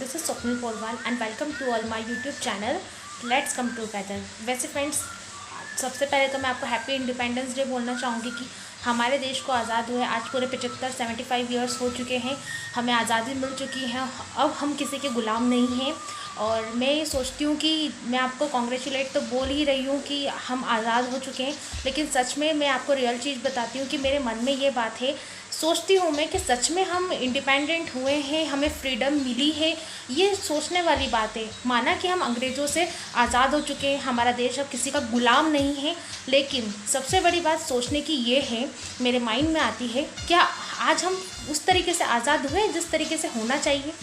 This is Swapnil Porwal and welcome to all my YouTube channel let's come together. वैसे friends, सबसे पहले तो मैं आपको हैप्पी इंडिपेंडेंस डे बोलना चाहूँगी कि हमारे देश को आज़ाद हुए आज पूरे 75 ईयर्स हो चुके हैं। हमें आज़ादी मिल चुकी है। अब हम किसी के ग़ुलाम नहीं हैं। और मैं ये सोचती हूँ कि मैं आपको कॉन्ग्रेचुलेट तो बोल ही रही हूँ कि हम आज़ाद हो चुके हैं, लेकिन सच में मैं आपको रियल चीज़ बताती हूँ कि मेरे मन में ये बात है। सोचती हूँ मैं कि सच में हम इंडिपेंडेंट हुए हैं, हमें फ्रीडम मिली है। ये सोचने वाली बात है। माना कि हम अंग्रेज़ों से आज़ाद हो चुके हैं, हमारा देश अब किसी का ग़ुलाम नहीं है, लेकिन सबसे बड़ी बात सोचने की ये है, मेरे माइंड में आती है, क्या आज हम उस तरीके से आज़ाद हुए जिस तरीके से होना चाहिए?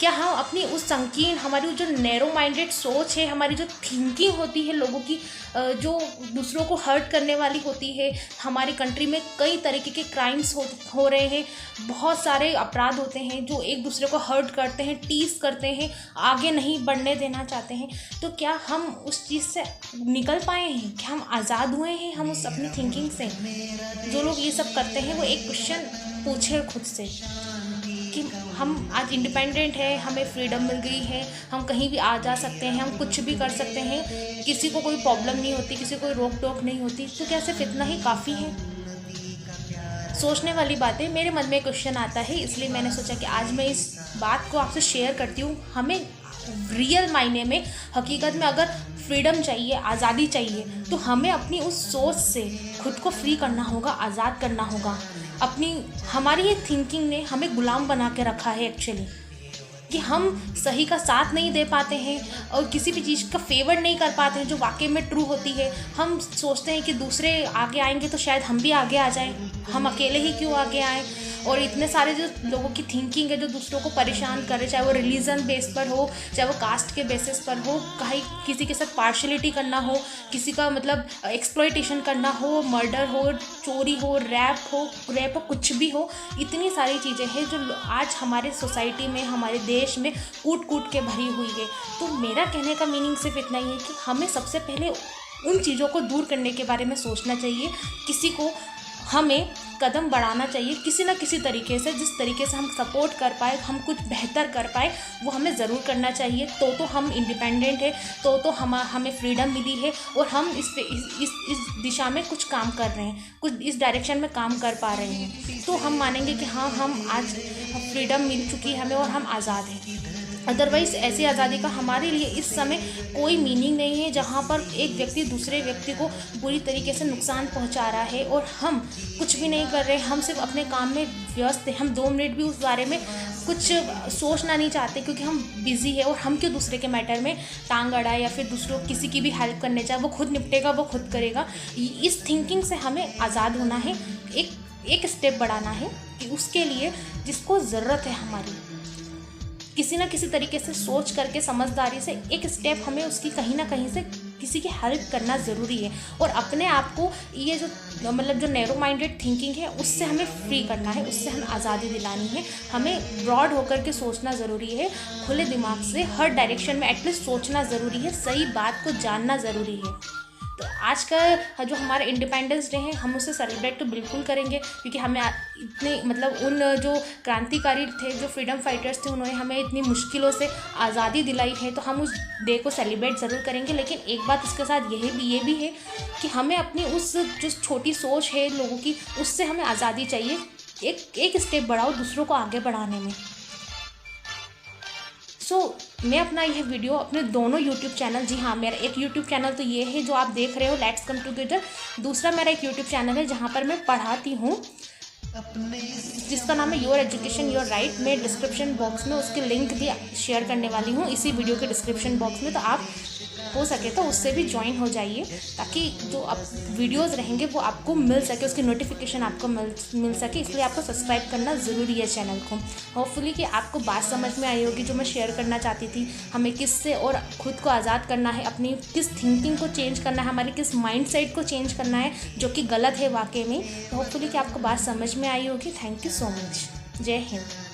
क्या हम अपनी उस संकीर्ण, हमारी जो नैरो माइंडेड सोच है, हमारी जो थिंकिंग होती है लोगों की, जो दूसरों को हर्ट करने वाली होती है। हमारी कंट्री में कई तरीके के क्राइम्स हो रहे हैं, बहुत सारे अपराध होते हैं जो एक दूसरे को हर्ट करते हैं, टीज करते हैं, आगे नहीं बढ़ने देना चाहते हैं। तो क्या हम उस चीज़ से निकल पाए हैं? क्या हम आज़ाद हुए हैं हम उस अपनी थिंकिंग से? जो लोग ये सब करते हैं वो एक क्वेश्चन पूछे खुद से कि हम आज इंडिपेंडेंट है, हमें फ्रीडम मिल गई है, हम कहीं भी आ जा सकते हैं, हम कुछ भी कर सकते हैं, किसी को कोई प्रॉब्लम नहीं होती, किसी को कोई रोक टोक नहीं होती, तो क्या सिर्फ इतना ही काफ़ी है? सोचने वाली बातें मेरे मन में क्वेश्चन आता है, इसलिए मैंने सोचा कि आज मैं इस बात को आपसे शेयर करती हूँ। हमें रियल मायने में, हकीकत में अगर फ्रीडम चाहिए, आज़ादी चाहिए, तो हमें अपनी उस सोच से खुद को फ्री करना होगा, आज़ाद करना होगा। हमारी ये थिंकिंग ने हमें गुलाम बना के रखा है एक्चुअली, कि हम सही का साथ नहीं दे पाते हैं और किसी भी चीज़ का फेवर नहीं कर पाते हैं जो वाकई में ट्रू होती है। हम सोचते हैं कि दूसरे आगे आएंगे तो शायद हम भी आगे आ जाएं, हम अकेले ही क्यों आगे आएँ। और इतने सारे जो लोगों की थिंकिंग है जो दूसरों को परेशान करे, चाहे वो रिलीजन बेस पर हो, चाहे वो कास्ट के बेसिस पर हो, कहीं किसी के साथ पार्शलिटी करना हो, किसी का मतलब एक्सप्लॉयटेशन करना हो, मर्डर हो, चोरी हो, रेप हो, कुछ भी हो। इतनी सारी चीज़ें हैं जो आज हमारे सोसाइटी में, हमारे देश में कूट कूट के भरी हुई है। तो मेरा कहने का मीनिंग सिर्फ इतना ही है कि हमें सबसे पहले उन चीज़ों को दूर करने के बारे में सोचना चाहिए। किसी को हमें कदम बढ़ाना चाहिए किसी ना किसी तरीके से, जिस तरीके से हम सपोर्ट कर पाए, हम कुछ बेहतर कर पाए, वो हमें ज़रूर करना चाहिए। तो हम इंडिपेंडेंट है, तो हमें फ्रीडम मिली है और हम इस दिशा में कुछ काम कर रहे हैं, कुछ इस डायरेक्शन में काम कर पा रहे हैं। तो हम मानेंगे कि हाँ, हम आज फ्रीडम मिल चुकी है हमें और हम आज़ाद हैं। अदरवाइज़ ऐसी आज़ादी का हमारे लिए इस समय कोई मीनिंग नहीं है, जहाँ पर एक व्यक्ति दूसरे व्यक्ति को बुरी तरीके से नुकसान पहुँचा रहा है और हम कुछ भी नहीं कर रहे। हम सिर्फ अपने काम में व्यस्त हैं। हम 2 मिनट भी उस बारे में कुछ सोचना नहीं चाहते क्योंकि हम बिज़ी है। और हम क्यों दूसरे के मैटर में टांग अड़ाए या फिर दूसरों किसी की भी हेल्प करने जाए? वो खुद निपटेगा, वो खुद करेगा। इस थिंकिंग से हमें आज़ाद होना है, एक स्टेप बढ़ाना है कि उसके लिए जिसको ज़रूरत है हमारी, किसी ना किसी तरीके से सोच करके, समझदारी से एक स्टेप हमें उसकी कहीं ना कहीं से किसी की हेल्प करना ज़रूरी है। और अपने आप को ये जो मतलब जो नैरो माइंडेड थिंकिंग है उससे हमें फ्री करना है, उससे हमें आज़ादी दिलानी है। हमें ब्रॉड होकर के सोचना ज़रूरी है, खुले दिमाग से हर डायरेक्शन में एटलीस्ट सोचना ज़रूरी है, सही बात को जानना ज़रूरी है। तो आज का जो हमारा इंडिपेंडेंस डे है, हम उसे सेलिब्रेट तो बिल्कुल करेंगे क्योंकि हमें इतने मतलब उन जो क्रांतिकारी थे, जो फ्रीडम फाइटर्स थे, उन्होंने हमें इतनी मुश्किलों से आज़ादी दिलाई है, तो हम उस डे को सेलिब्रेट ज़रूर करेंगे। लेकिन एक बात इसके साथ ये भी है कि हमें अपनी उस जो छोटी सोच है लोगों की, उससे हमें आज़ादी चाहिए। एक स्टेप बढ़ाओ दूसरों को आगे बढ़ाने में। मैं अपना यह वीडियो अपने दोनों यूट्यूब चैनल, जी हाँ, मेरा एक यूट्यूब चैनल तो ये है जो आप देख रहे हो, लेट्स कम टूगेदर। दूसरा मेरा एक यूट्यूब चैनल है जहाँ पर मैं पढ़ाती हूँ, जिसका नाम है योर एजुकेशन योर राइट। मैं डिस्क्रिप्शन बॉक्स में उसकी लिंक भी शेयर करने वाली हूँ इसी वीडियो के डिस्क्रिप्शन बॉक्स में, तो आप हो सके तो उससे भी ज्वाइन हो जाइए ताकि जो अब वीडियोज़ रहेंगे वो आपको मिल सके, उसकी नोटिफिकेशन आपको मिल सके। इसलिए आपको सब्सक्राइब करना ज़रूरी है चैनल को। होपफुली कि आपको बात समझ में आई होगी जो मैं शेयर करना चाहती थी। हमें किससे और खुद को आज़ाद करना है, अपनी किस थिंकिंग को चेंज करना है, हमारे किस माइंडसेट को चेंज करना है जो कि गलत है वाकई में। होपफुली कि आपको बात समझ में आई होगी। Thank you so much. जय हिंद।